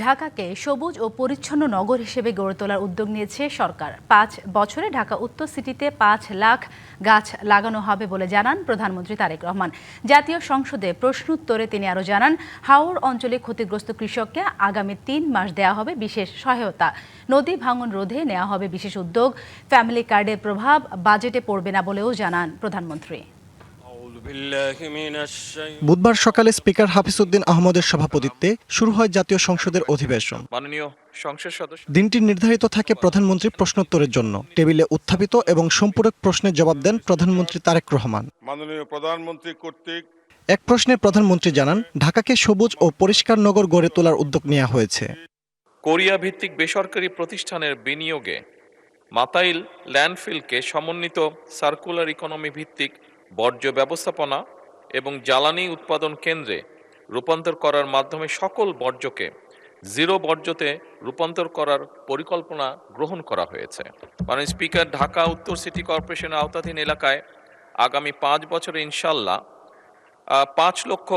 ঢাকাকে সবুজ ও পরিচ্ছন্ন নগর হিসেবে গড়ে তোলার উদ্যোগ নিয়েছে সরকার। ৫ বছরে ঢাকা উত্তর সিটিতে ৫ লাখ গাছ লাগানো হবে বলে জানান প্রধানমন্ত্রী তারেক রহমান। জাতীয় সংসদে প্রশ্নোত্তরে তিনি আরও জানান, হাওর অঞ্চলে ক্ষতিগ্রস্ত কৃষককে আগামী ৩ মাস দেওয়া হবে বিশেষ সহায়তা। নদী ভাঙন রোধে নেওয়া হবে বিশেষ উদ্যোগ। ফ্যামিলি কার্ডের প্রভাব বাজেটে পড়বে না বলেও জানান প্রধানমন্ত্রী। বুধবার সকালে স্পিকার হাফিজ উদ্দিন আহমদের সভাপতিত্বে শুরু হয় জাতীয় সংসদের অধিবেশন। মাননীয় সংসদ সদস্য, দিনটি নির্ধারিত থাকে প্রধানমন্ত্রী প্রশ্নোত্তরের জন্য। টেবিলে উত্থাপিত এবং সম্পূরক প্রশ্নের জবাব দেন প্রধানমন্ত্রী তারেক রহমান। মাননীয় প্রধানমন্ত্রী কর্তৃক এক প্রশ্নে প্রধানমন্ত্রী জানান, ঢাকাকে সবুজ ও পরিষ্কার নগর গড়ে তোলার উদ্যোগ নেওয়া হয়েছে। কোরিয়া ভিত্তিক বেসরকারি প্রতিষ্ঠানের বিনিয়োগে মাতাইল ল্যান্ডফিলকে সমন্বিত সার্কুলার ইকোনমি ভিত্তিক বর্জ্য ব্যবস্থাপনা এবং জ্বালানি উৎপাদন কেন্দ্রে রূপান্তর করার মাধ্যমে সকল বর্জ্যকে জিরো বর্জ্যতে রূপান্তর করার পরিকল্পনা গ্রহণ করা হয়েছে। মাননীয় স্পিকার, ঢাকা উত্তর সিটি কর্পোরেশনের আওতাধীন এলাকায় আগামী ৫ বছরে ইনশাল্লাহ ৫ লক্ষ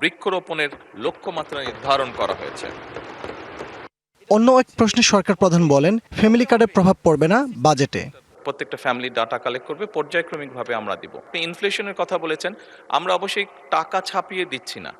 বৃক্ষরোপণের লক্ষ্যমাত্রা নির্ধারণ করা হয়েছে। অন্য এক প্রশ্নে সরকার প্রধান বলেন, ফ্যামিলি কার্ডের প্রভাব পড়বে না বাজেটে। প্রত্যেকটা ফ্যামিলির ডাটা কালেক্ট করবে, পর্যায়ক্রমিকভাবে আমরা দিব। আপনি ইনফ্লেশনের কথা বলেছেন, আমরা অবশ্যই টাকা ছাপিয়ে দিচ্ছি না।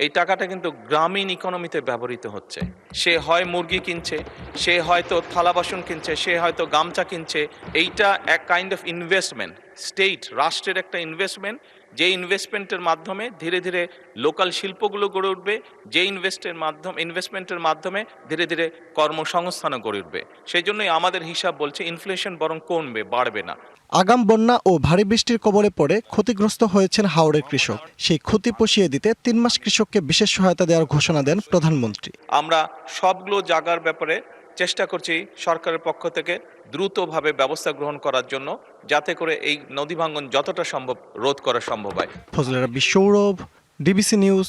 এই টাকাটা কিন্তু গ্রামীণ ইকোনমিতে ব্যবহৃত হচ্ছে। সে হয় মুরগি কিনছে, সে হয়তো থালা বাসন কিনছে, সে হয়তো গামছা কিনছে। এইটা এক কাইন্ড অফ ইনভেস্টমেন্ট, স্টেট রাষ্ট্রের একটা ইনভেস্টমেন্ট। যে ইনভেস্টমেন্টের মাধ্যমে ধীরে ধীরে লোকাল শিল্পগুলো গড়ে উঠবে, যে ইনভেস্টমেন্টের মাধ্যমে ধীরে ধীরে কর্মসংস্থানও গড়ে উঠবে। সেই জন্যই আমাদের হিসাব বলছে ইনফ্লেশন বরং কমবে, বাড়বে না। আগাম বন্যা ও ভারী বৃষ্টির কবলে পড়ে ক্ষতিগ্রস্ত হয়েছেন হাওড়ের কৃষক। সেই ক্ষতি পুষিয়ে দিতে ৩ মাস কৃষককে বিশেষ সহায়তা দেওয়ার ঘোষণা দেন প্রধানমন্ত্রী। আমরা সবগুলো জায়গার ব্যাপারে চেষ্টা করছি সরকারের পক্ষ থেকে দ্রুতভাবে ব্যবস্থা গ্রহণ করার জন্য, যাতে করে এই নদী ভাঙ্গন যতটা সম্ভব রোধ করা সম্ভব হয়। ফজলে রাব্বি, সৌরভ, ডিবিসি নিউজ,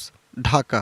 ঢাকা।